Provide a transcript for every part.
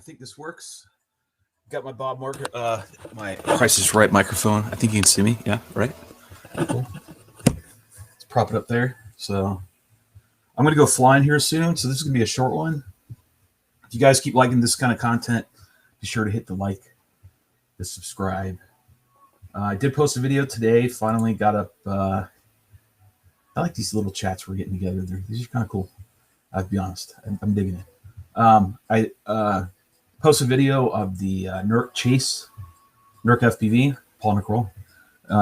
think this works. Got my Bob Marker, my Price is Right microphone. I think you can see me. Yeah, right. Cool. Let's prop it up there. So I'm gonna go flying here soon. So this is gonna be a short one. If you guys keep liking this kind of content, be sure to hit the like, the subscribe. I did post a video today. Finally got up. I like these little chats we're getting together. These are kind of cool. I'll be honest. I'm digging it. I posted a video of the Nurk Chase, Nurk FPV, Paul McCroll.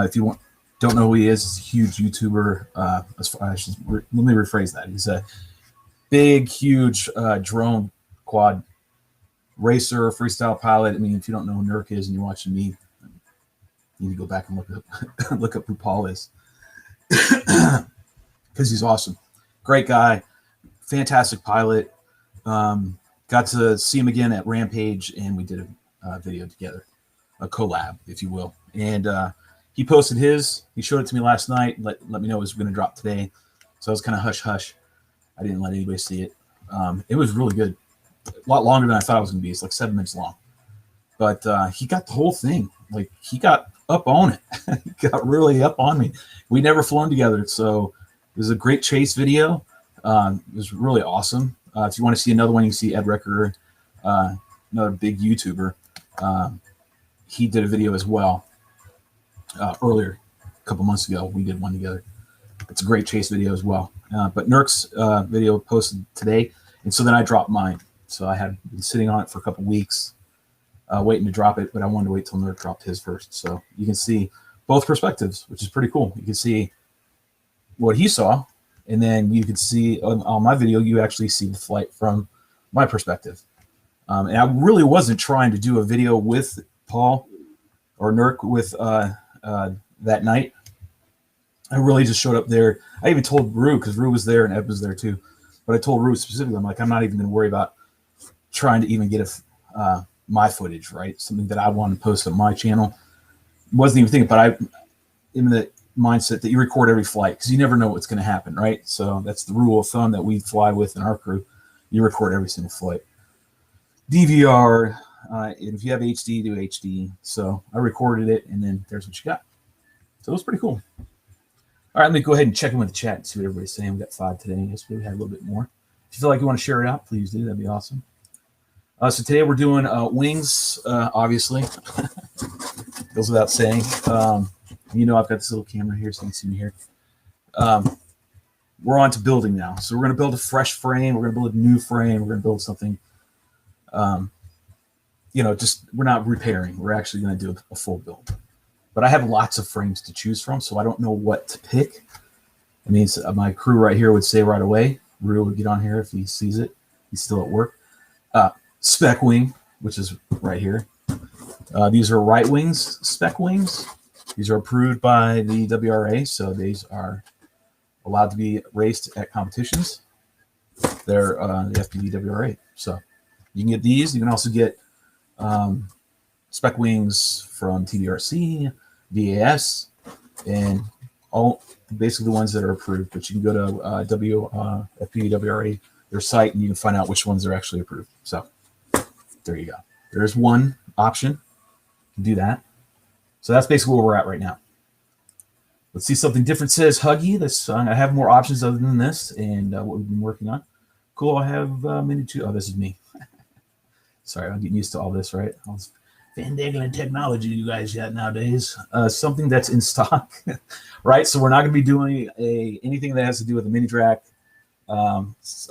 If you don't know who he is, he's a huge YouTuber. Let me rephrase that. He's a big, huge drone quad racer, freestyle pilot. I mean, if you don't know who Nurk is and you're watching me, you need to go back and look up who Paul is, because he's awesome. Great guy, fantastic pilot. Got to see him again at Rampage, and we did a video together, a collab, if you will. And he posted his. He showed it to me last night. Let me know it was going to drop today. So I was kind of hush. I didn't let anybody see it. It was really good. A lot longer than I thought it was going to be. It's like 7 minutes long. But he got the whole thing. Like, he got up on it. He got really up on me. We never flown together. So it was a great chase video. It was really awesome. If you want to see another one, you can see Ed Recker, another big YouTuber. He did a video as well earlier, a couple months ago. We did one together. It's a great chase video as well. But Nurk's video posted today, and so then I dropped mine. So I had been sitting on it for a couple weeks, waiting to drop it, but I wanted to wait till Nurk dropped his first. So you can see both perspectives, which is pretty cool. You can see what he saw, and then you can see on my video, you actually see the flight from my perspective. And I really wasn't trying to do a video with Paul or Nurk with that night. I really just showed up there. I even told Rue, because Rue was there and Ed was there too. But I told Rue specifically, I'm like, I'm not even going to worry about trying to even get my footage, right? Something that I want to post on my channel. Wasn't even thinking, but I'm in the mindset that you record every flight, because you never know what's going to happen, right? So that's the rule of thumb that we fly with in our crew. You record every single flight. DVR, and if you have HD, do HD. So I recorded it, and then there's what you got. So it was pretty cool. All right, let me go ahead and check in with the chat and see what everybody's saying. We got 5 today. Yesterday we had a little bit more. If you feel like you want to share it out, please do. That'd be awesome. So today we're doing wings, obviously. Goes without saying. You know, I've got this little camera here, so you can see me here. We're on to building now. So we're going to build a fresh frame. We're going to build a new frame. We're going to build something, just we're not repairing. We're actually going to do a full build. But I have lots of frames to choose from, so I don't know what to pick. I mean, my crew right here would say right away. Rue would get on here if he sees it. He's still at work. Spec wing, which is right here. These are right wings, spec wings. These are approved by the WRA, so these are allowed to be raced at competitions. They're the FPV WRA. So you can get these. You can also get spec wings from TBRC, VAS, and all basically the ones that are approved. But you can go to FPV WRA, their site, and you can find out which ones are actually approved. So there you go. There's one option. You can do that. So that's basically where we're at right now. Let's see something different. Says Huggy. I have more options other than this and what we've been working on. Cool. I have Mini 2. Oh, this is me. Sorry, I'm getting used to all this, right? All this fandangling technology you guys got nowadays. Something that's in stock, right? So we're not going to be doing anything that has to do with the mini drac. I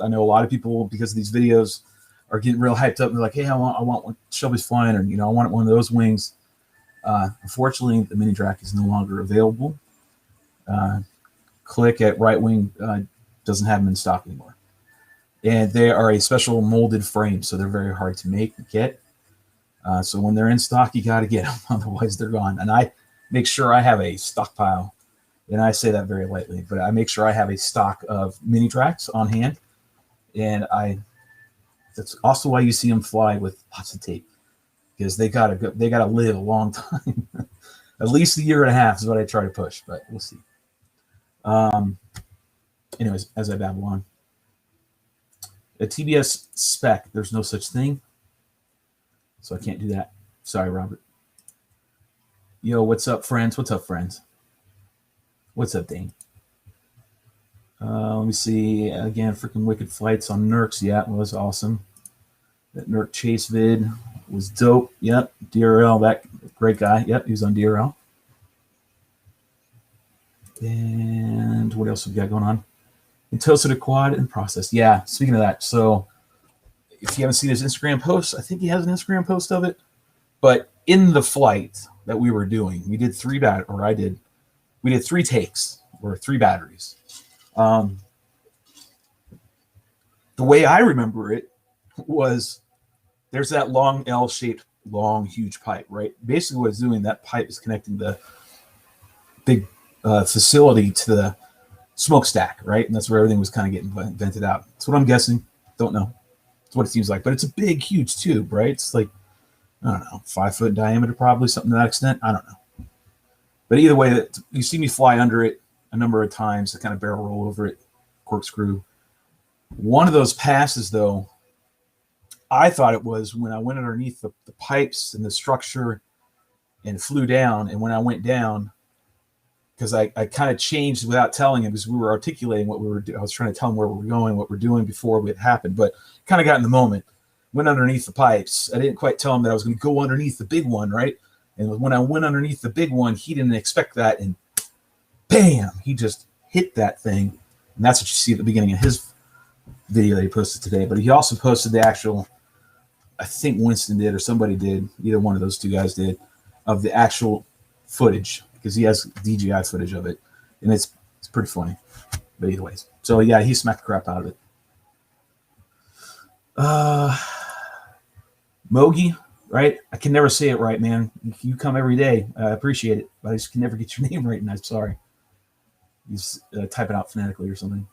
know a lot of people, because of these videos, are getting real hyped up. And they're like, hey, I want one Shelby's flying, or I want one of those wings. Unfortunately, the mini drac is no longer available. Click at Right Wing doesn't have them in stock anymore. And they are a special molded frame, so they're very hard to make and get. So when they're in stock, you got to get them, otherwise they're gone. And I make sure I have a stockpile, and I say that very lightly, but I make sure I have a stock of mini dracs on hand. And that's also why you see them fly with lots of tape, because they gotta live a long time. At least a year and a half is what I try to push, but we'll see. Anyways, as I babble on. A TBS spec, there's no such thing. so I can't do that. Sorry, Robert. Yo, what's up, friends? What's up, friends? What's up, Dane? Let me see. Again, freaking Wicked Flights on Nurks. Yeah, it was awesome. That Nurk Chase vid was dope. Yep. DRL, that great guy. Yep, he was on DRL. And what else have we got going on? And toasted a quad and processed. Yeah, speaking of that. So if you haven't seen his Instagram post, I think he has an Instagram post of it. But in the flight that we were doing, we did three takes or 3 batteries. The way I remember it was there's that long L-shaped, long, huge pipe, right? Basically what it's doing, that pipe is connecting the big facility to the smokestack, right? And that's where everything was kind of getting vented out. That's what I'm guessing. Don't know. That's what it seems like. But it's a big, huge tube, right? It's like, I don't know, 5 foot diameter, probably, something to that extent. I don't know. But either way, you see me fly under it a number of times, to kind of barrel roll over it, corkscrew. One of those passes, though, I thought it was when I went underneath the pipes and the structure and flew down. And when I went down, because I kind of changed without telling him, because we were articulating what we were doing. I was trying to tell him where we were going, what we're doing before it happened, but kind of got in the moment. Went underneath the pipes. I didn't quite tell him that I was going to go underneath the big one, right? And when I went underneath the big one, he didn't expect that, and bam, he just hit that thing. And that's what you see at the beginning of his video that he posted today. But he also posted the actual, I think Winston did or somebody did, either one of those two guys did, of the actual footage, because he has DJI footage of it, and it's pretty funny. But either ways, so yeah, he smacked the crap out of it. Mogi, right? I can never say it right, man. You come every day. I appreciate it, but I just can never get your name right, and I'm sorry. He's typing out phonetically or something.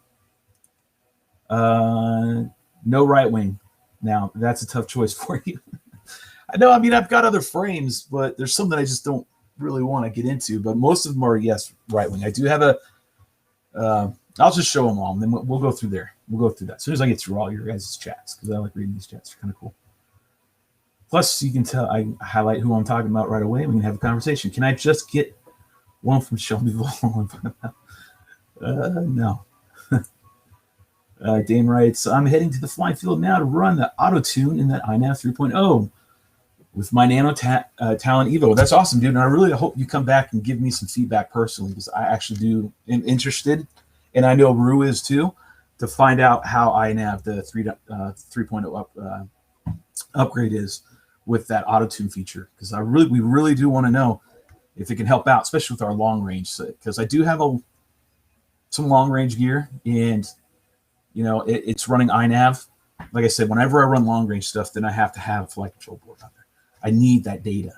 No right wing. Now, that's a tough choice for you. I know, I mean, I've got other frames, but there's some that I just don't really want to get into, but most of them are, yes, right wing. I do have I'll just show them all, and then we'll go through there. We'll go through that as soon as I get through all your guys' chats, because I like reading these chats. They're kind of cool. Plus, you can tell I highlight who I'm talking about right away. We can have a conversation. Can I just get one from Shelby Vaughn? No. Dane writes, I'm heading to the flying field now to run the auto tune in that iNav 3.0 with my Nano Talon Evo. That's awesome, dude. And I really hope you come back and give me some feedback personally, because I actually am interested, and I know Rue is too, to find out how iNav, the 3.0 upgrade is with that auto tune feature, because we really do want to know if it can help out, especially with our long range, because I do have some long range gear, and it's running iNav. Like I said, whenever I run long range stuff, then I have to have a flight control board out there. I need that data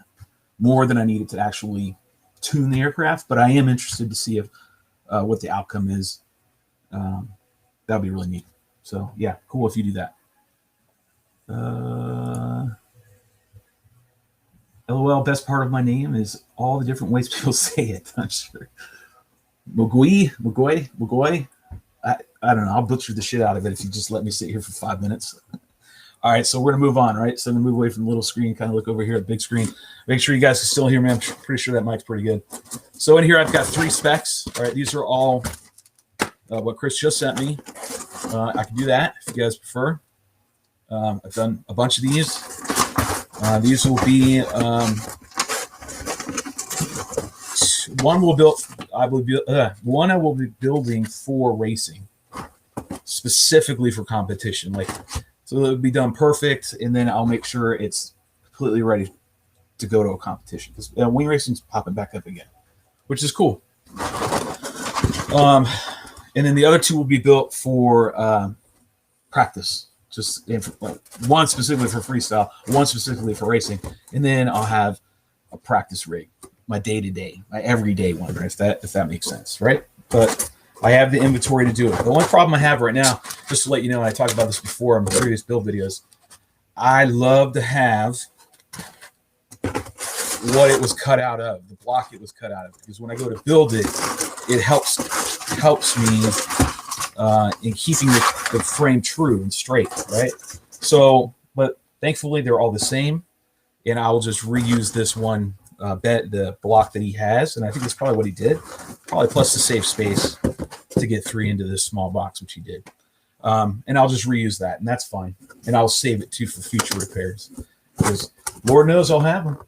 more than I need it to actually tune the aircraft, but I am interested to see if what the outcome is. That'd be really neat. So yeah, cool if you do that. LOL, best part of my name is all the different ways people say it. I'm sure. Mugoi. I don't know. I'll butcher the shit out of it if you just let me sit here for 5 minutes. All right, so we're going to move on, right? So I'm going to move away from the little screen, kind of look over here at the big screen. Make sure you guys can still hear me. I'm pretty sure that mic's pretty good. So in here, I've got 3 specs. All right, these are all what Chris just sent me. I can do that if you guys prefer. I've done a bunch of these. These will be one I will be building for racing, specifically for competition. So it'll be done perfect, and then I'll make sure it's completely ready to go to a competition, because wing racing's popping back up again, which is cool. And then the other 2 will be built for practice, just one specifically for freestyle, one specifically for racing, and then I'll have a practice rig, my day-to-day, my everyday one, if that makes sense, right? But I have the inventory to do it. The only problem I have right now, just to let you know, and I talked about this before in previous build videos, I love to have what it was cut out of, the block it was cut out of, because when I go to build it, it helps me in keeping the frame true and straight, right? So, but thankfully they're all the same. and I will just reuse this one the block that he has, and I think that's probably what he did. Probably plus to save space to get 3 into this small box, which he did. And I'll just reuse that, and that's fine. And I'll save it too for future repairs, because Lord knows I'll have them.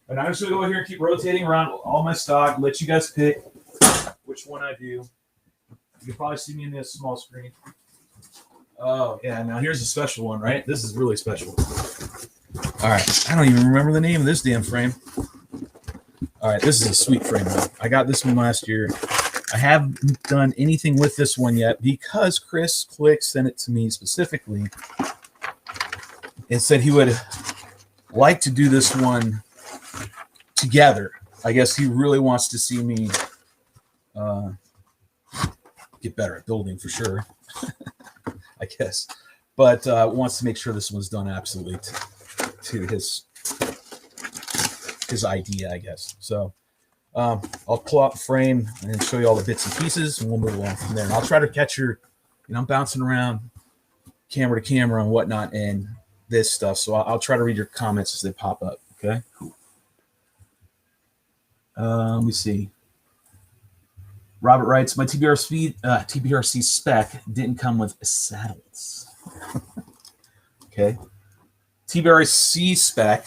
And I'm just gonna go here and keep rotating around all my stock. Let you guys pick which one I do. You can probably see me in this small screen. Oh yeah, now here's a special one, right? This is really special. All right, I don't even remember the name of this damn frame. All right, this is a sweet frame. I got this one last year. I haven't done anything with this one yet because Chris Click sent it to me specifically and said he would like to do this one together. I guess he really wants to see me get better at building for sure. I guess, but wants to make sure this one's done absolutely to his idea, I guess. So I'll pull out the frame and show you all the bits and pieces, and we'll move along from there. And I'll try to catch your, I'm bouncing around camera to camera and whatnot and this stuff. So I'll try to read your comments as they pop up. Okay. Cool. Let me see. Robert writes, my TBRC spec didn't come with saddles. Okay. TBRC spec,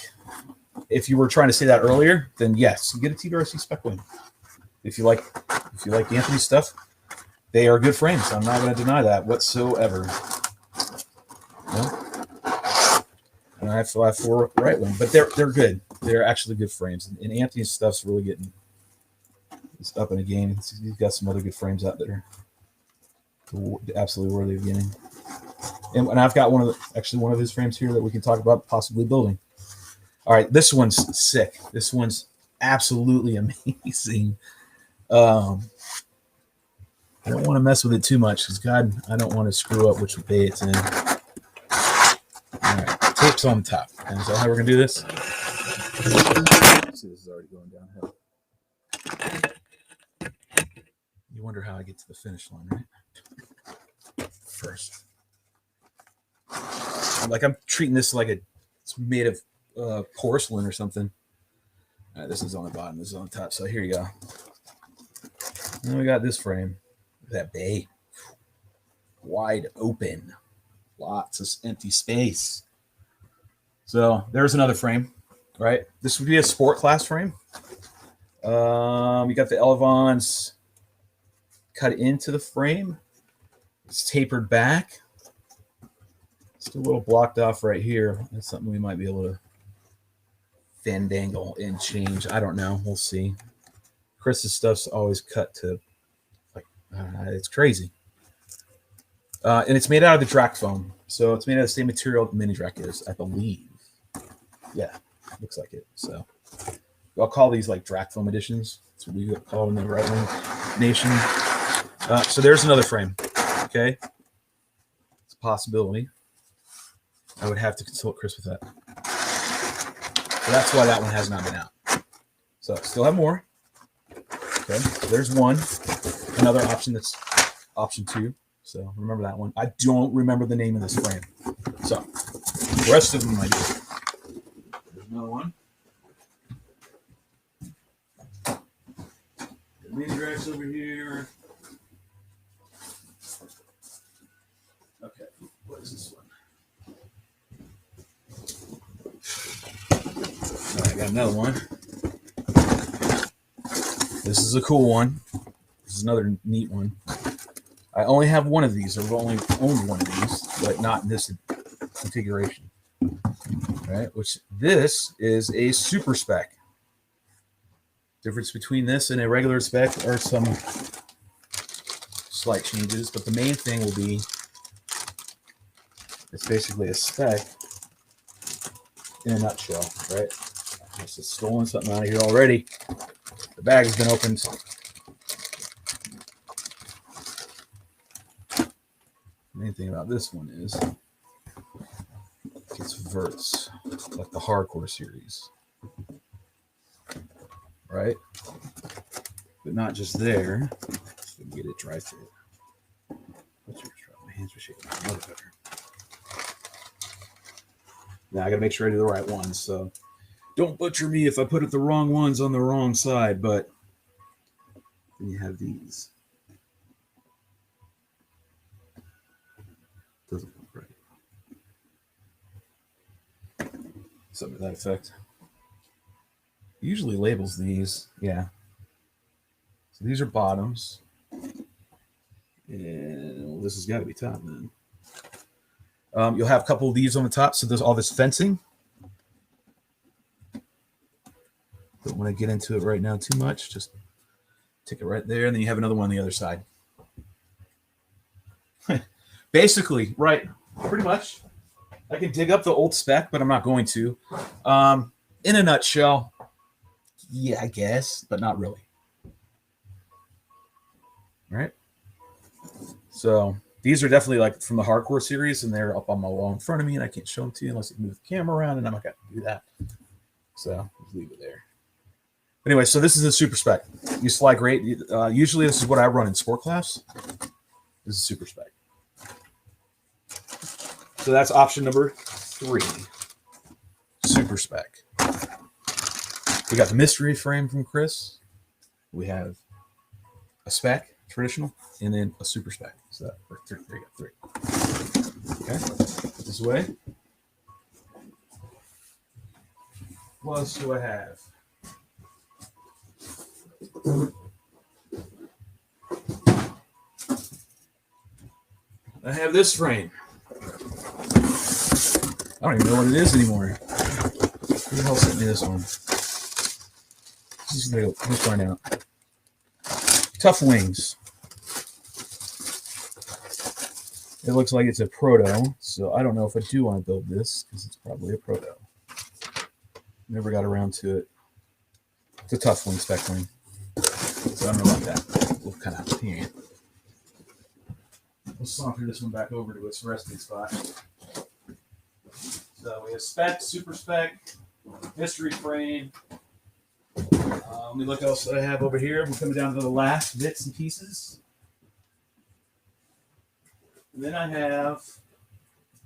if you were trying to say that earlier, then yes, you get a TBRC spec wing. If you like Anthony's stuff, they are good frames. I'm not going to deny that whatsoever. No? And I have 4 right wing, but they're good. They're actually good frames. And Anthony's stuff's really getting up in a game. He's got some other good frames out there. Absolutely worthy of getting. And I've got one of his frames here that we can talk about possibly building. All right, this one's sick. This one's absolutely amazing. I don't want to mess with it too much because God, I don't want to screw up which way it's in. All right, tape's on top. And is that how we're gonna do this? This is already going downhill. You wonder how I get to the finish line, right? First. Like I'm treating this like it's made of porcelain or something. All right, this is on the bottom, this is on the top. So here you go. And then we got this frame. That bay. Wide open. Lots of empty space. So there's another frame, right? This would be a sport class frame. You got the elevons cut into the frame. It's tapered back. It's a little blocked off right here. That's something we might be able to fandangle and change. I don't know. We'll see. Chris's stuff's always cut to it's crazy. And it's made out of the Drac foam. So it's made out of the same material the mini Drac is, I believe. Yeah, looks like it. So I'll call these like Drac foam editions. That's what we call them in the Right Wing Nation. So there's another frame. Okay. It's a possibility. I would have to consult Chris with that. So that's why that one has not been out. So still have more. Okay. So there's one. Another option that's option 2. So remember that one. I don't remember the name of this frame. So the rest of them I do. There's another one. Mini Dracs over here. Okay, what is this one? All right, I got another one. This is a cool one. This is another neat one. I only have one of these. I've only owned one of these, but not in this configuration. All right, which this is a super spec. Difference between this and a regular spec are some slight changes, but the main thing will be it's basically a spec in a nutshell, right? I just stolen something out of here already. The bag has been opened. The main thing about this one is it's verts, like the hardcore series. Right? But not just there. So we can get it dry fit. My hands are shaking. Now I got to make sure I do the right ones. So don't butcher me if I put it the wrong ones on the wrong side. But then you have these. Doesn't look right. Something to that effect. Usually labels these. Yeah. So these are bottoms. And well, this has got to be top then. You'll have a couple of these on the top. So there's all this fencing. Don't want to get into it right now too much. Just take it right there. And then you have another one on the other side. Basically, right. Pretty much. I can dig up the old spec, but I'm not going to. In a nutshell, yeah, I guess, but not really. All right. So these are definitely like from the hardcore series, and they're up on my wall in front of me, and I can't show them to you unless you move the camera around, and I'm not going to do that. So just leave it there. Anyway, so this is a super spec. You slide great. Usually this is what I run in sport class. This is super spec. So that's option number 3. Super spec. We got the mystery frame from Chris. We have a spec, traditional, and then a super spec. So that, there you go, 3. Okay, this way. What else do I have? I have this frame. I don't even know what it is anymore. Who the hell sent me this one? Let's find out. Tough Wings. It looks like it's a proto, so I don't know if I do want to build this because it's probably a proto. Never got around to it. It's a Tough Wing spec wing, so I don't know about that. We'll kind of here. We'll saunter this one back over to its resting spot. So we have spec, super spec, mystery frame. Let me look what else I have over here. We're coming down to the last bits and pieces. And then I have,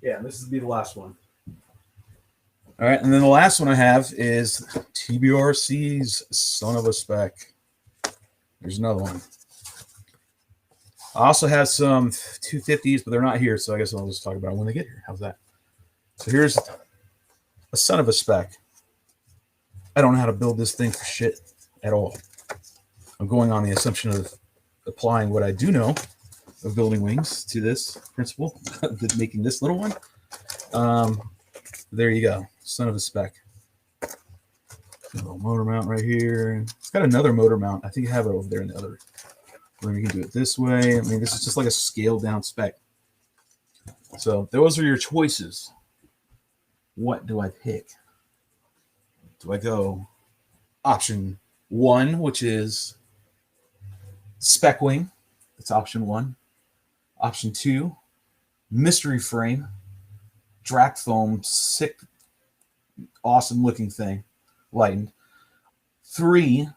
this will be the last one. All right, and then the last one I have is TBRC's Son of a Spec. There's another one. I also have some 250s, but they're not here, so I guess I'll just talk about it when they get here. How's that? So here's a Son of a Spec. I don't know how to build this thing for shit at all. I'm going on the assumption of applying what I do know of building wings to this principle, making this little one. There you go. Son of a Spec. A little motor mount right here. It's got another motor mount. I think I have it over there in the other room. You can do it this way. I mean, this is just like a scaled down spec. So those are your choices. What do I pick? Do I go option 1, which is spec wing? That's option 1. Option 2, mystery frame, Drac foam, sick, awesome looking thing, lightened. 3,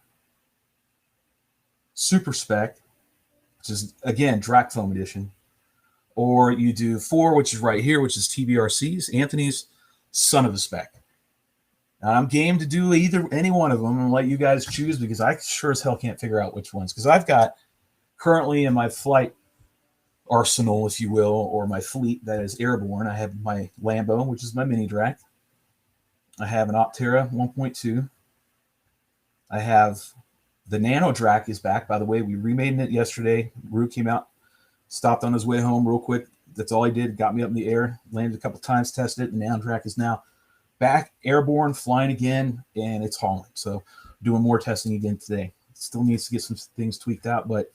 super spec, which is again Drac foam edition. Or you do 4, which is right here, which is TBRC's, Anthony's Son of a Spec. And I'm game to do any one of them and let you guys choose because I sure as hell can't figure out which ones. Because I've got currently in my flight arsenal, if you will, or my fleet that is airborne, I have my Lambo, which is my mini Drac. I have an Optera 1.2. I have the Nano Drac is back. By the way, we remade it yesterday. Rue came out, stopped on his way home real quick. That's all he did. Got me up in the air, landed a couple times, tested it, and Nano Drac is now back, airborne, flying again, and it's hauling. So doing more testing again today. Still needs to get some things tweaked out, but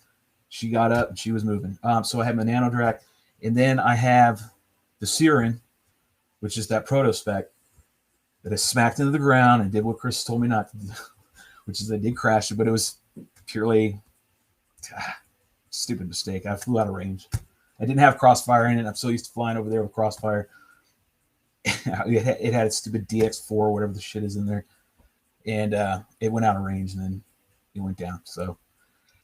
she got up and she was moving. So I have my Nano Drac, and then I have the Siren, which is that proto spec that I smacked into the ground and did what Chris told me not to do, which is I did crash it, but it was purely stupid mistake. I flew out of range. I didn't have crossfire in it. I'm so used to flying over there with crossfire. It had a stupid DX4 or whatever the shit is in there, and it went out of range, and then it went down. So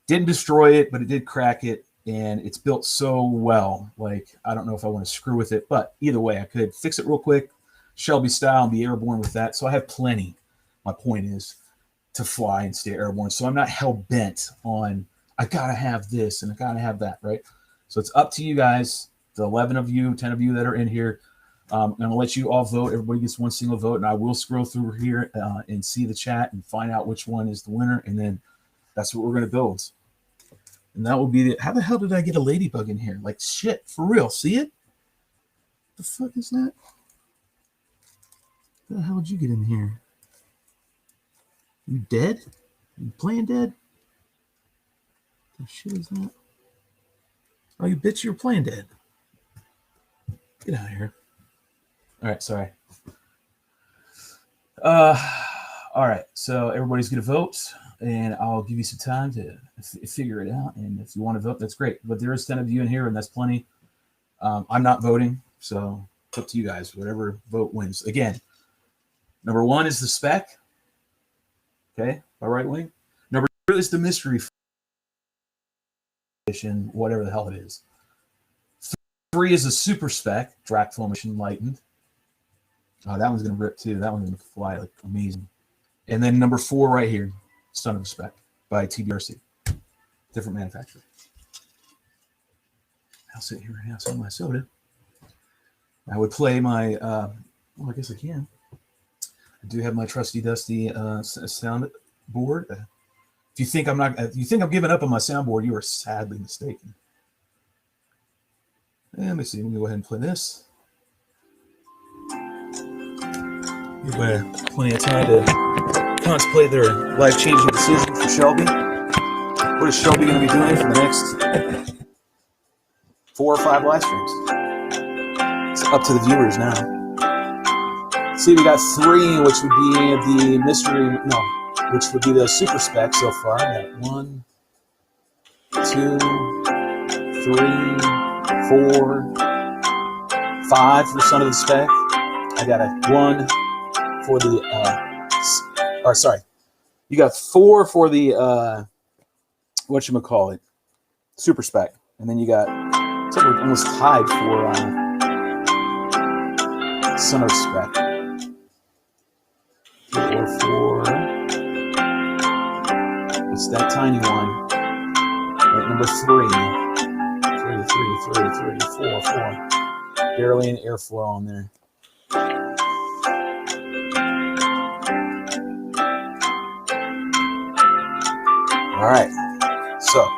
didn't destroy it, but it did crack it, and it's built so well. Like, I don't know if I want to screw with it, but either way, I could fix it real quick, Shelby style and be airborne with that. So I have plenty. My point is to fly and stay airborne. So I'm not hell bent on I gotta have this and I gotta have that, right? So it's up to you guys, the 11 of you, 10 of you that are in here. I'm gonna let you all vote. Everybody gets one single vote, and I will scroll through here and see the chat and find out which one is the winner, and then that's what we're gonna build. And that will be the. How the hell did I get a ladybug in here? Like shit, for real. See it? The fuck is that? How the hell did you get in here? You dead? You playing dead? What the shit is that? Oh, you bitch, you're playing dead. Get out of here. All right, sorry. All right, so everybody's gonna vote, and I'll give you some time to figure it out. And if you want to vote, that's great. But there is 10 of you in here, and that's plenty. I'm not voting, so it's up to you guys. Whatever vote wins. Again, number 1 is the spec. Okay, by Right Wing. Number 2 is the mystery edition, whatever the hell it is. 3 is a super spec, Drac Formation Lightened. Oh, that one's going to rip too. That one's going to fly like amazing. And then number 4 right here, Son of a Spec by TBRC. Different manufacturer. I'll sit here and have some of my soda. I would play my, well, I guess I can. I do have my trusty dusty sound board. If you think I'm giving up on my soundboard, you are sadly mistaken. And let me see. Let me go ahead and play this. You've got plenty of time to contemplate their life-changing decision for Shelby. What is Shelby going to be doing for the next 4 or 5 live streams? It's up to the viewers now. See, we got 3, which would be the mystery, which would be the super spec so far. I got 1, 2, 3, 4, 5 for Son of the Spec. I got a 1 for the, you got 4 for the, whatchamacallit, super spec. And then you got, it's like we're almost tied for Son of the Spec. 4. It's that tiny one. Right, number 3. 4. Barely an airflow on there. All right, so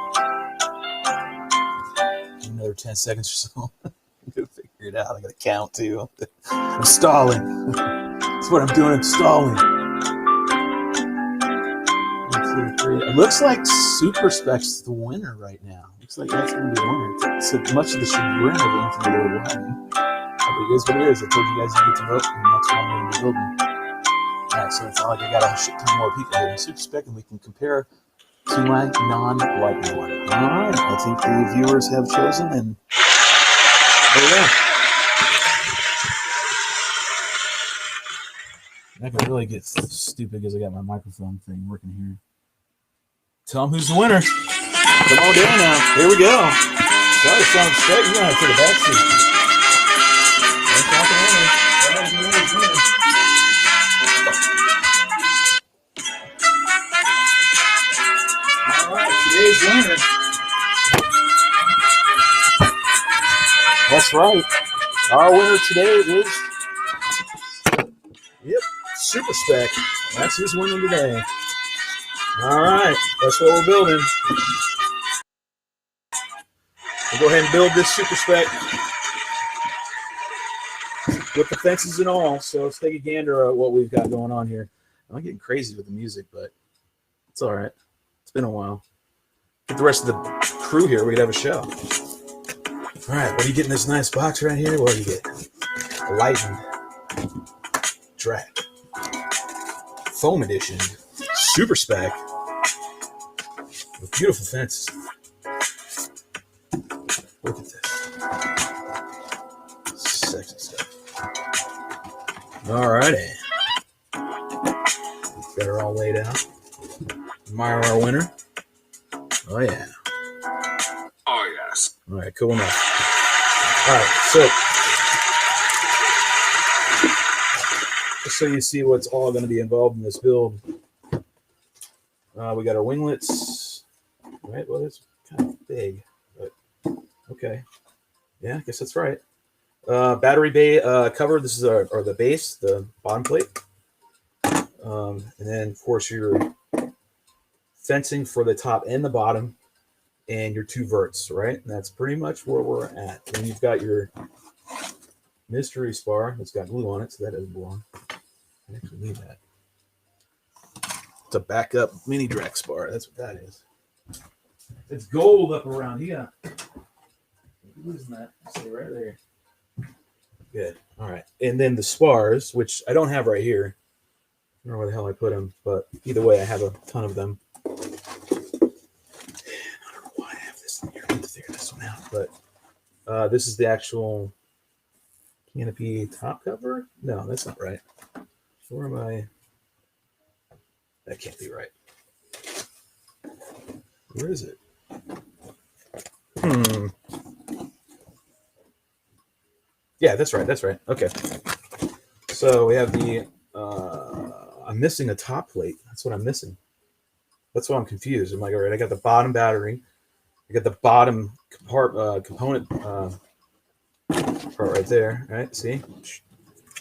another 10 seconds or so. I'm gonna figure it out. I gotta count too. I'm stalling. That's what I'm doing. I'm stalling. 1, 2, 3. It looks like Super Spec's the winner right now. Looks like that's gonna be the winner. It's much of the chagrin of Anthony Lord Wyman. But it is what it is. I told you guys you get to vote, and that's what I'm going to be building. All right, so it's not like I got a shit ton more people here in Super Spec, and we can compare to my non-lightning one. All right, I think the viewers have chosen, and there we go. I can really get stupid because I got my microphone thing working here. Tell them who's the winner. Come on down now. Here we go. Sorry, Son of a Spec. You're going to have to take a back seat. All right, today's winner. That's right. Our winner today is, Super Spec. That's who's winning today. All right, that's what we're building. We'll go ahead and build this Super Spec with the fences and all. So let's take a gander at what we've got going on here. I'm getting crazy with the music, but it's all right. It's been a while. Get the rest of the crew here. We could have a show. All right, what do you get in this nice box right here? What do you get? A Lightened Drac Foam Edition Super Spec with beautiful fences. Look at this. Sexy stuff. All righty. Got her all laid out. Admire our winner. Oh, yeah. Oh, yes. All right, cool enough. All right, so just so you see what's all going to be involved in this build. We got our winglets, right? Well, it's kind of big, but okay. Yeah, I guess that's right. Battery bay cover. This is our the base, the bottom plate. And then, of course, your fencing for the top and the bottom, and your 2 verts, right? And that's pretty much where we're at. Then you've got your mystery spar that's got glue on it, so that doesn't belong. I actually need that. It's a backup mini Drax spar. That's what that is. It's gold up around here. Losing that. Stay right there. Good. All right. And then the spars, which I don't have right here. I don't know where the hell I put them, but either way, I have a ton of them. I don't know why I have this in here. I have to figure this one out. But this is the actual canopy top cover. No, that's not right. Where am I? That can't be right. Where is it? Yeah, that's right. That's right. Okay. So we have the. I'm missing a top plate. That's what I'm missing. That's why I'm confused. I'm like, all right, I got the bottom battery. I got the bottom component part right there. Right? See,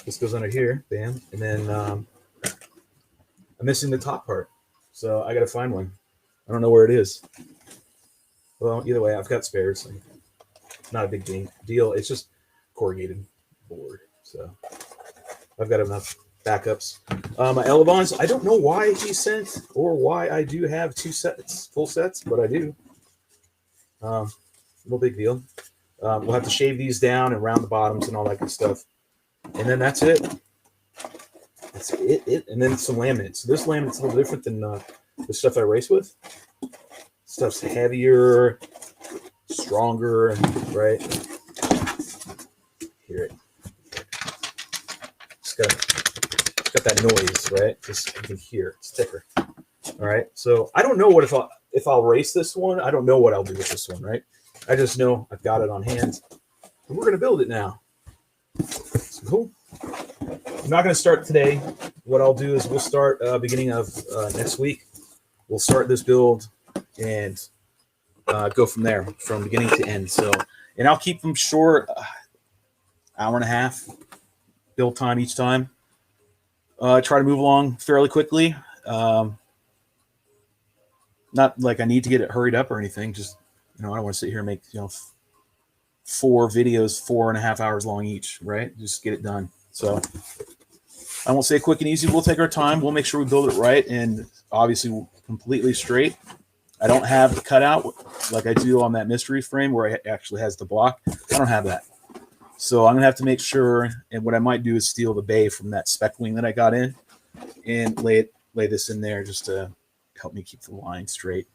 this goes under here. Bam, and then I'm missing the top part. So I got to find one. I don't know where it is. Well, either way, I've got spares. Not a big deal. It's just corrugated board. So I've got enough backups. My Elevons, I don't know why he sent or why I do have 2 sets, full sets, but I do. No big deal. We'll have to shave these down and round the bottoms and all that good stuff. And then that's it. That's it. And then some laminate. So this laminate's a little different than the stuff I race with. Stuff's heavier, stronger, right? Hear it. It's got that noise, right? Just you can hear it. It's thicker. All right. So I don't know what if I'll race this one. I don't know what I'll do with this one, right? I just know I've got it on hand, and we're gonna build it now. So cool. I'm not gonna start today. What I'll do is we'll start beginning of next week. We'll start this build and go from there, from beginning to end. So, and I'll keep them short, hour and a half build time each time. Try to move along fairly quickly. Not like I need to get it hurried up or anything. Just, I don't want to sit here and make 4 videos 4.5 hours long each, right? Just get it done. So I won't say quick and easy. We'll take our time. We'll make sure we build it right and obviously completely straight. I don't have the cutout like I do on that mystery frame where it actually has the block. I don't have that. So I'm going to have to make sure, and what I might do is steal the bay from that spec wing that I got in and lay this in there just to help me keep the line straight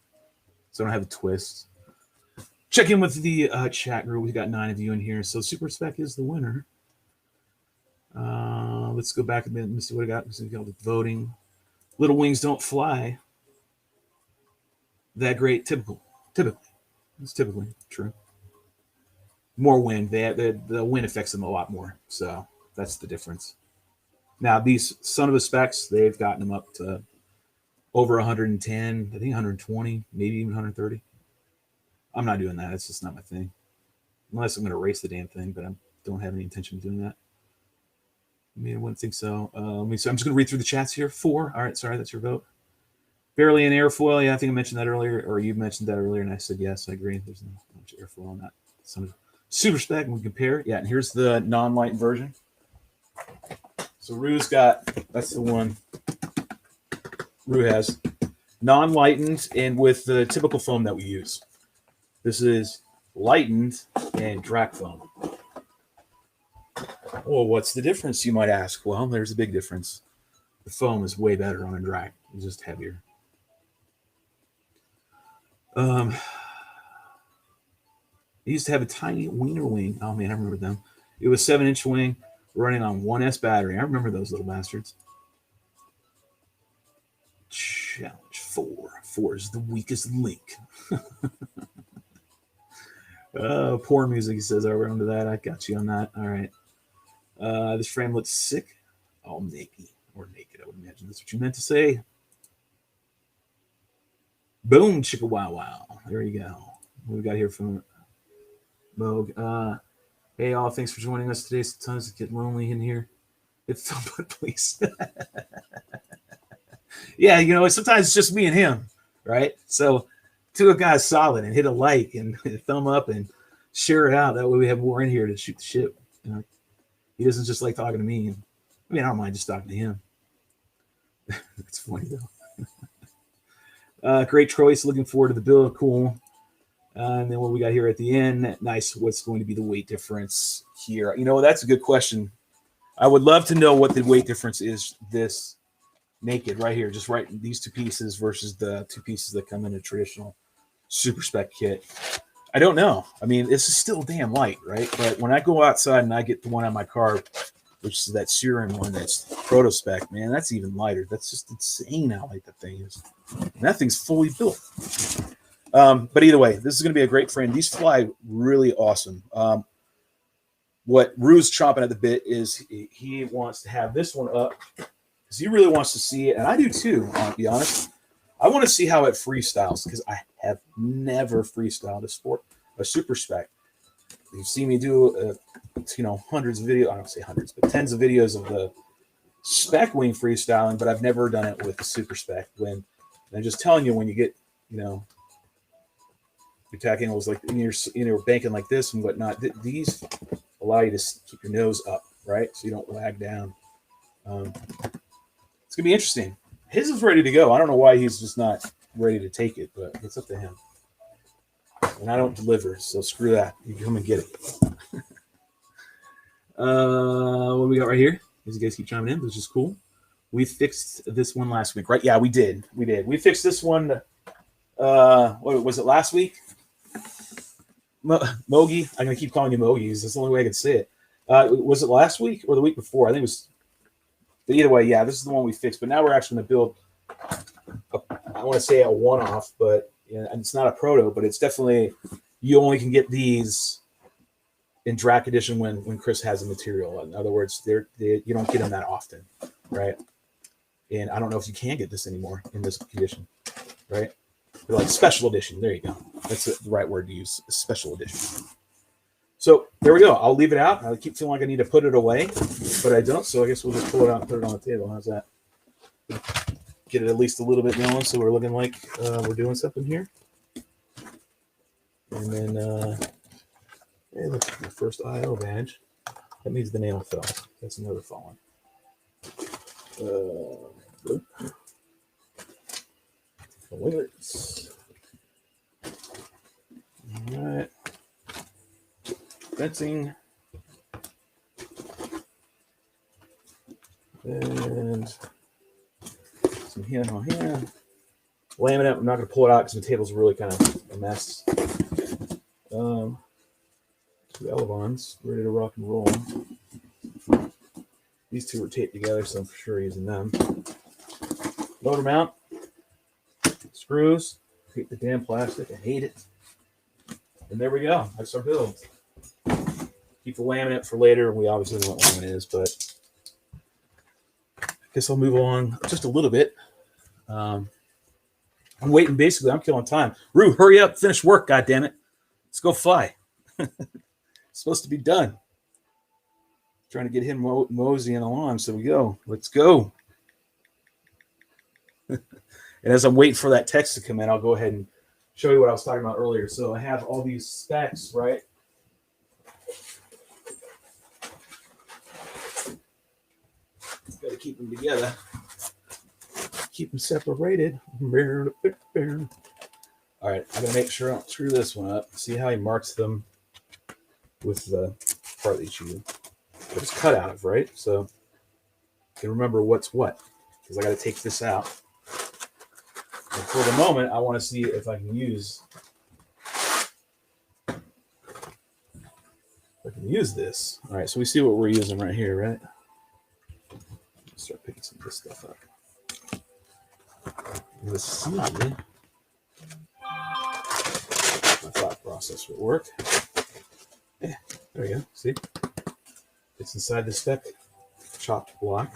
so I don't have a twist. Check in with the chat group. We got 9 of you in here. So Super Spec is the winner. Let's go back a bit and see what I got. We got the voting. Little wings don't fly that great. Typically. It's typically true. More wind. The wind affects them a lot more. So that's the difference. Now, these son of a specs, they've gotten them up to over 110, I think 120, maybe even 130. I'm not doing that. It's just not my thing. Unless I'm going to race the damn thing, but I don't have any intention of doing that. I mean, I wouldn't think so. I'm just going to read through the chats here. 4. All right, sorry, that's your vote. Barely an airfoil. Yeah, I think I mentioned that earlier, or you mentioned that earlier, and I said yes, I agree. There's not much airfoil on that. Some Super Spec, and we compare. Yeah, and here's the non-light version. So Rue's got, that's the one Rue has. Non-lightened and with the typical foam that we use. This is lightened and Drac foam. Well, what's the difference, you might ask? Well, there's a big difference. The foam is way better on a Drac. It's just heavier. I used to have a tiny wiener wing. Oh, man, I remember them. It was 7-inch wing running on 1S battery. I remember those little bastards. Challenge 4. 4 is the weakest link. Poor music, he says. I'll run to that. I got you on that. All right. This frame looks sick. all naked or naked. I would imagine that's what you meant to say. Boom, chicka wow wow. There you go. What we got here from Moog? Hey all, thanks for joining us today. Sometimes it get lonely in here. Hit the thumb button, please. Yeah, sometimes it's just me and him, right? So two guys solid and hit a like and a thumb up and share it out. That way we have more in here to shoot the shit. He doesn't just like talking to me. I don't mind just talking to him. It's funny though. Great choice. Looking forward to the build. Cool. And then what we got here at the end. Nice. What's going to be the weight difference here? That's a good question. I would love to know what the weight difference is this naked right here. Just right these two pieces versus the two pieces that come in a traditional super spec kit. I don't know. This is still damn light, right? But when I go outside and I get the one on my car, which is that Surin one that's proto spec, man, that's even lighter. That's just insane how light that thing is. And that thing's fully built. But either way, this is going to be a great frame. These fly really awesome. What Rue's chomping at the bit is he wants to have this one up because he really wants to see it, and I do too, I'll be honest. I want to see how it freestyles because I have never freestyled a super spec. You've seen me do, hundreds of videos. I don't say hundreds, but tens of videos of the spec wing freestyling, but I've never done it with the super spec. When I'm just telling you, when you get, your tack angles like you're banking like this and whatnot, these allow you to keep your nose up, right? So you don't lag down. It's gonna be interesting. His is ready to go. I don't know why he's just not ready to take it, but it's up to him. And I don't deliver, so screw that. You come and get it. What we got right here? As you guys keep chiming in, which is cool. We fixed this one last week, right? Yeah, we did. We fixed this one. What was it last week? Mogi. I'm gonna keep calling you Mogi. That's the only way I can say it. Was it last week or the week before? I think it was. But either way, yeah, this is the one we fixed. But now we're actually going to build, I want to say a one-off, but and it's not a proto, but it's definitely, you only can get these in Drac Edition when Chris has the material. In other words, you don't get them that often, right? And I don't know if you can get this anymore in this condition, right? They're like special edition. There you go. That's the right word to use, special edition. So there we go. I'll leave it out. I keep feeling like I need to put it away, but I don't. So I guess we'll just pull it out and put it on the table. How's that? Get it at least a little bit going so we're looking like we're doing something here. And then, hey, look, my first IO badge. That means the nail fell. That's another falling. Alerts. All right. Fencing. And some here on here. Laminate. I'm not going to pull it out because the table's really kind of a mess. Two Elevons ready to rock and roll. These two were taped together, so I'm for sure using them. Motor mount. Screws. Hate the damn plastic. I hate it. And there we go. That's our build. Keep the laminate for later. We obviously know what laminate is, but I guess I'll move along just a little bit. I'm waiting. Basically, I'm killing time. Rue, hurry up. Finish work, goddammit. Let's go fly. It's supposed to be done. Trying to get him moseying along, so we go. Let's go. And as I'm waiting for that text to come in, I'll go ahead and show you what I was talking about earlier. So I have all these specs, right? Got to keep them together. Keep them separated. All right, I'm gonna make sure I don't screw this one up. See how he marks them with the part that you that it's cut out of, right? So you can remember what's what, because I got to take this out. And for the moment, I want to see if I can use this. All right, so we see what we're using right here, right? Start picking some of this stuff up. Let's see. My thought process would work. Yeah, there we go. See? It's inside the spec chopped block.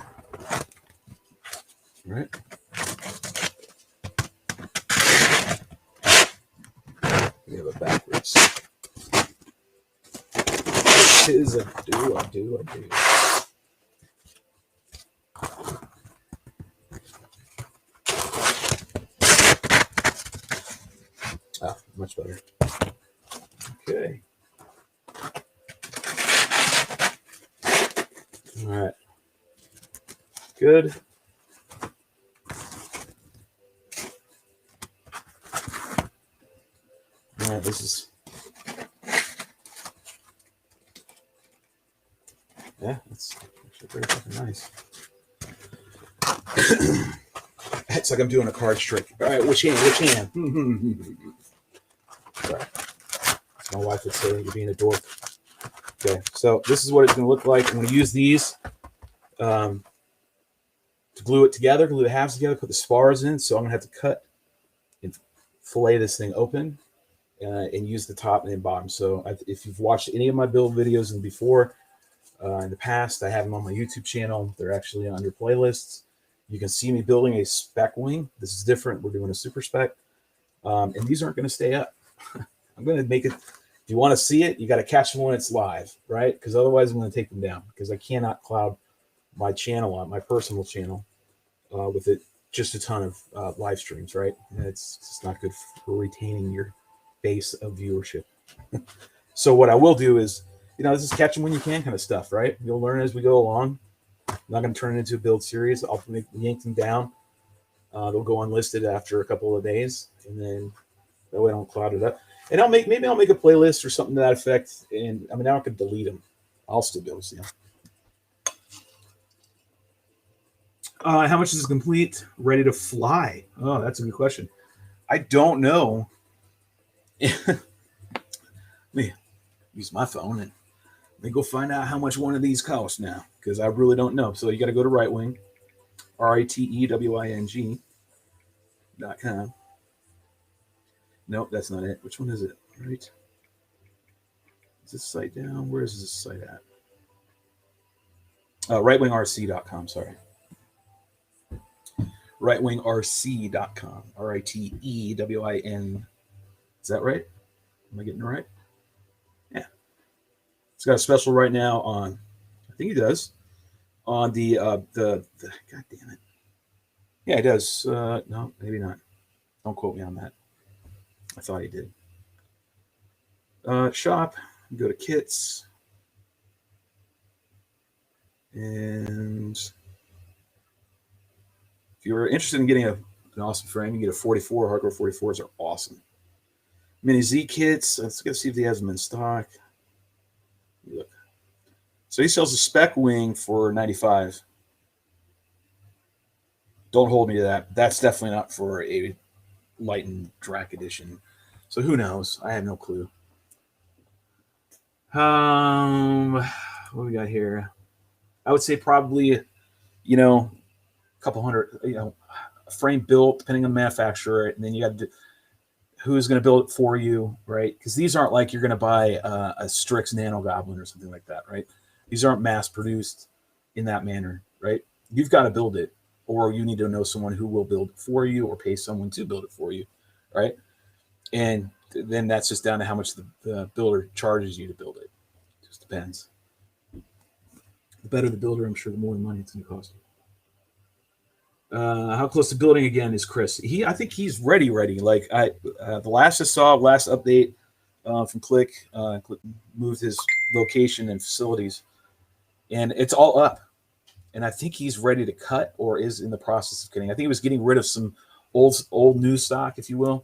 All right. We have it backwards. Tis a do, I do, I do. Ah, much better. Okay. All right. Good. All right, this is, yeah, it's actually very fucking nice. It's like I'm doing a card trick. All right, which hand? Which hand? Sorry. My wife would say you're being a dork. Okay, so this is what it's going to look like. I'm going to use these to glue it together, glue the halves together, put the spars in. So I'm going to have to cut and fillet this thing open and use the top and bottom. So if you've watched any of my build videos before, in the past, I have them on my YouTube channel. They're actually under playlists. You can see me building a spec wing. This is different. We're doing a super spec. And these aren't going to stay up. I'm going to make it. If you want to see it, you got to catch them when it's live, right? Because otherwise I'm going to take them down because I cannot cloud my channel, my personal channel, with it just a ton of live streams, right? And it's just not good for retaining your base of viewership. So what I will do is, this is catch them when you can kind of stuff, right? You'll learn as we go along. I'm not going to turn it into a build series. I'll yank them down. They'll go unlisted after a couple of days, and then that way I don't cloud it up. And maybe I'll make a playlist or something to that effect. And I mean, now I could delete them. I'll still be able to see them. How much is this complete? Ready to fly? Oh, that's a good question. I don't know. Let me use my phone and let me go find out how much one of these costs now, because I really don't know. So you got to go to Right Wing, RITEWING.com. Nope, that's not it. Which one is it? Right. Is this site down? Where is this site at? RightWingRC.com, sorry. RightWingRC.com. RITEWIN. Is that right? Am I getting it right? Yeah. It's got a special right now on, I think it does, on the God damn it. Yeah, it does. No, maybe not. Don't quote me on that. I thought he did. Shop, go to kits, and if you're interested in getting an awesome frame, you get a 44. Hardcore 44s are awesome. Mini Z kits. Let's go see if he has them in stock. Look. So he sells a spec wing for $95. Don't hold me to that. That's definitely not for a light and Drac edition. So who knows? I have no clue. What we got here? I would say probably, a couple hundred, a frame built, depending on the manufacturer, and then you got to who's going to build it for you, right? Because these aren't like you're going to buy a Strix Nano Goblin or something like that, right? These aren't mass produced in that manner, right? You've got to build it, or you need to know someone who will build it for you, or pay someone to build it for you, right? And then that's just down to how much the builder charges you to build it. It just depends. The better the builder, I'm sure, the more money it's going to cost. How close to building again is Chris? I think he's ready. Like the last I saw, last update from Click moved his location and facilities, and it's all up. And I think he's ready to cut, or is in the process of cutting. I think he was getting rid of some old news stock, if you will,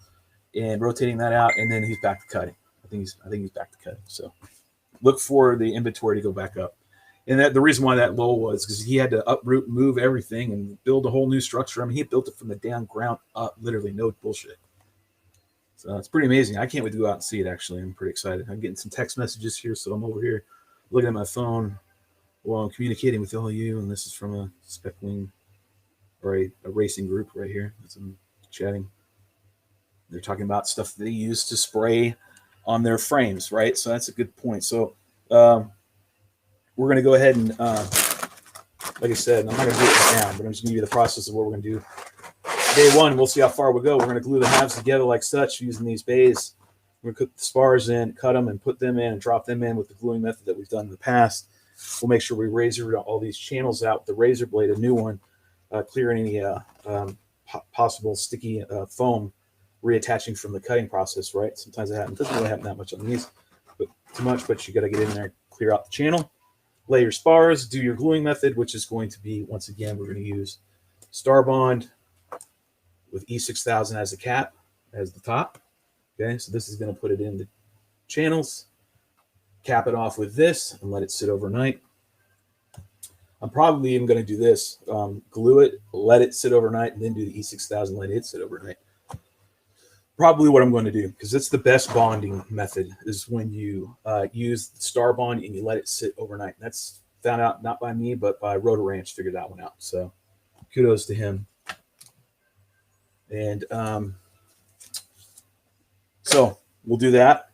and rotating that out, and then he's back to cutting. I think he's back to cutting. So look for the inventory to go back up. And the reason why that low was because he had to uproot and move everything and build a whole new structure. I mean, he built it from the damn ground up, literally, no bullshit. So it's pretty amazing. I can't wait to go out and see it, actually. I'm pretty excited. I'm getting some text messages here, so I'm over here looking at my phone while I'm communicating with all of you. And this is from a spec wing or a racing group right here. That's I'm chatting. They're talking about stuff they use to spray on their frames, right? So that's a good point. So we're going to go ahead and like I said, I'm not going to do it right now, but I'm just going to give you the process of what we're going to do. Day one, we'll see how far we go. We're going to glue the halves together like such using these bays. We're going to put the spars in, cut them, and put them in and drop them in with the gluing method that we've done in the past. We'll make sure we razor all these channels out with the razor blade, a new one, clearing any possible sticky foam reattaching from the cutting process, right? Sometimes it happens. Doesn't really happen that much on these, but too much, but you got to get in there, clear out the channel, lay your spars, do your gluing method, which is going to be, once again, we're going to use Starbond with E6000 as the cap, as the top. Okay, so this is going to put it in the channels, cap it off with this, and let it sit overnight. I'm probably even going to do this, glue it, let it sit overnight, and then do the E6000, let it sit overnight. Probably what I'm going to do, because it's the best bonding method, is when you use the Starbond and you let it sit overnight. That's found out not by me, but by Rotor Ranch figured that one out. So kudos to him. And so we'll do that.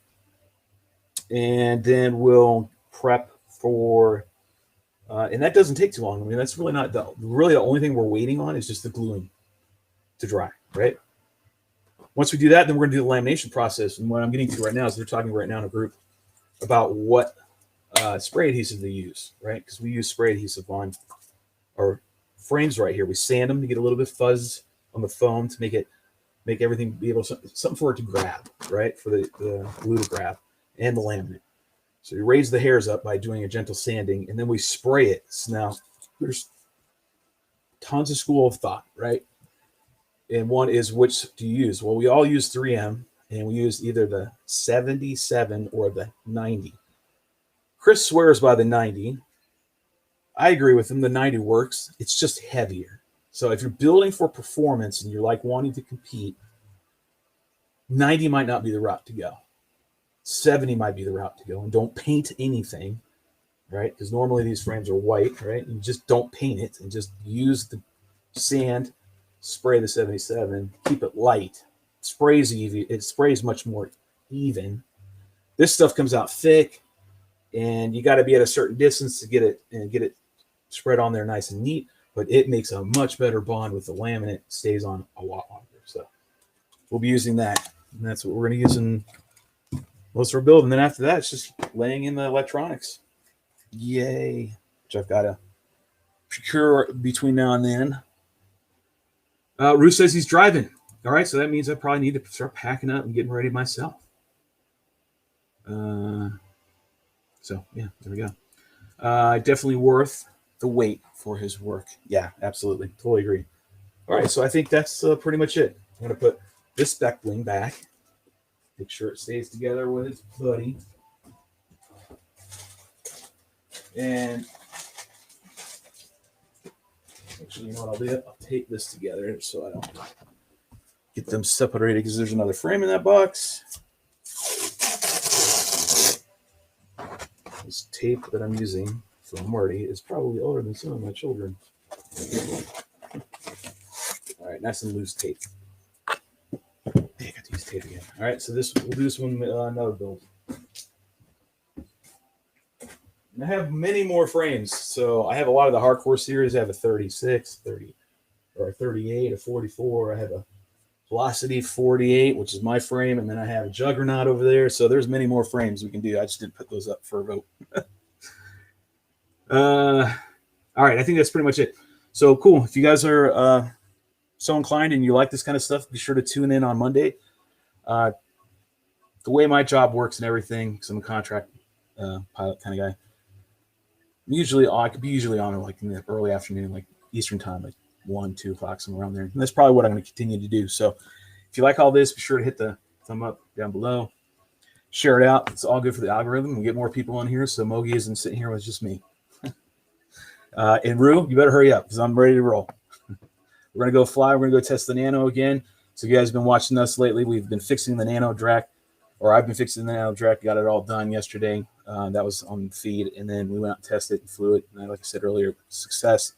And then we'll prep for, and that doesn't take too long. I mean, that's really not really the only thing we're waiting on is just the gluing to dry, right? Once we do that, then we're going to do the lamination process. And what I'm getting to right now is they're talking right now in a group about what spray adhesive they use, right? Because we use spray adhesive on our frames right here. We sand them to get a little bit of fuzz on the foam to make everything be able to, something for it to grab, right? For the glue to grab and the laminate. So you raise the hairs up by doing a gentle sanding, and then we spray it. So now there's tons of school of thought, right? And one is, which do you use? Well, we all use 3M, and we use either the 77 or the 90. Chris swears by the 90. I agree with him. The 90 works. It's just heavier. So if you're building for performance and you're like wanting to compete, 90 might not be the route to go. 70 might be the route to go. And don't paint anything, right? Because normally these frames are white, right? You just don't paint it and just use the sand, spray the 77, keep it light. It sprays much more even. This stuff comes out thick, and you got to be at a certain distance to get it spread on there nice and neat. But it makes a much better bond with the laminate. Stays on a lot longer. So we'll be using that, and that's what we're going to use in most of our build. And then after that, it's just laying in the electronics. Yay! Which I've got to procure between now and then. Rue says he's driving. All right, so that means I probably need to start packing up and getting ready myself. So yeah, there we go. Definitely worth the wait for his work. Yeah, absolutely, totally agree. All right, so I think that's pretty much it. I'm gonna put this spec bling back. Make sure it stays together with its buddy. And actually, you know what I'll do? I'll tape this together so I don't get them separated, because there's another frame in that box. This tape that I'm using from Marty is probably older than some of my children. All right, nice and loose tape. I got to use tape again. All right, so we'll do this one another build. And I have many more frames. So I have a lot of the Hardcore series. I have a 36, 30, or a 38, a 44. I have a Velocity 48, which is my frame, and then I have a Juggernaut over there. So there's many more frames we can do. I just didn't put those up for a vote. All right, I think that's pretty much it. So cool. If you guys are so inclined and you like this kind of stuff, be sure to tune in on Monday. The way my job works and everything, because I'm a contract pilot kind of guy, I could be usually on like in the early afternoon, like Eastern time, like 1, 2 o'clock, somewhere around there. And that's probably what I'm going to continue to do. So if you like all this, be sure to hit the thumb up down below. Share it out. It's all good for the algorithm. We get more people on here, so Mogi isn't sitting here with just me. And Rue, you better hurry up, because I'm ready to roll. We're going to go fly. We're going to go test the Nano again. So if you guys have been watching us lately, we've been fixing the Nano Drac, or I've been fixing the Nano Drac. Got it all done yesterday. That was on feed, and then we went out and tested it and flew it. And like I said earlier, success.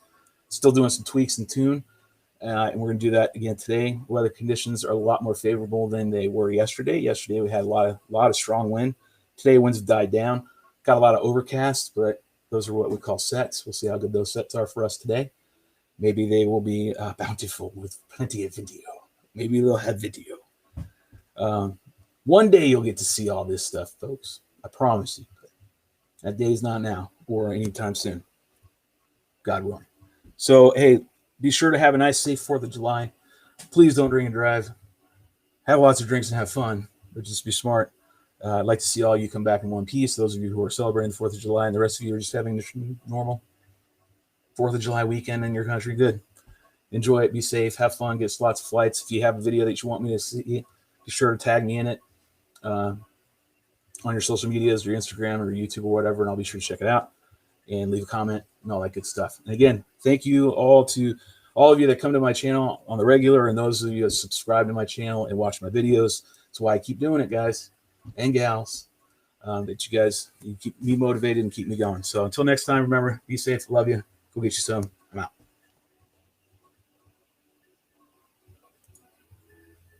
Still doing some tweaks and tune, and we're going to do that again today. Weather conditions are a lot more favorable than they were yesterday. Yesterday we had a lot of strong wind. Today winds have died down. Got a lot of overcast, but Those are what we call sets. We'll see how good those sets are for us today. Maybe they will be bountiful with plenty of video. Maybe they'll have video. One day you'll get to see all this stuff, folks. I promise you. That day is not now or anytime soon. God willing. So, hey, be sure to have a nice, safe 4th of July. Please don't drink and drive. Have lots of drinks and have fun, but just be smart. I'd like to see all you come back in one piece. Those of you who are celebrating the 4th of July and the rest of you are just having a normal 4th of July weekend in your country. Good. Enjoy it. Be safe. Have fun. Get lots of flights. If you have a video that you want me to see, be sure to tag me in it on your social medias or Instagram or YouTube or whatever, and I'll be sure to check it out and leave a comment and all that good stuff. And again, thank you all to all of you that come to my channel on the regular and those of you that subscribe to my channel and watch my videos. That's why I keep doing it, guys and gals, that you keep me motivated and keep me going. So until next time, remember, be safe. Love you. Go get you some.